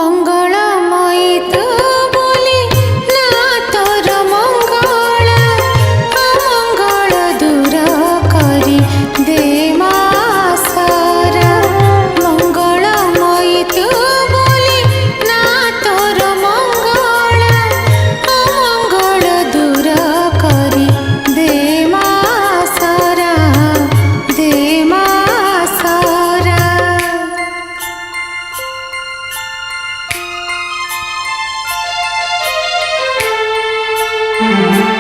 मंगळमयित बोली ना तोर मंगळ अमंगळ दूर करी दे मा सारा मंगळमयित बोली ना तोर मंगळ अमंगळ दूर करी दे मा सारा दे मा सारा Thank you.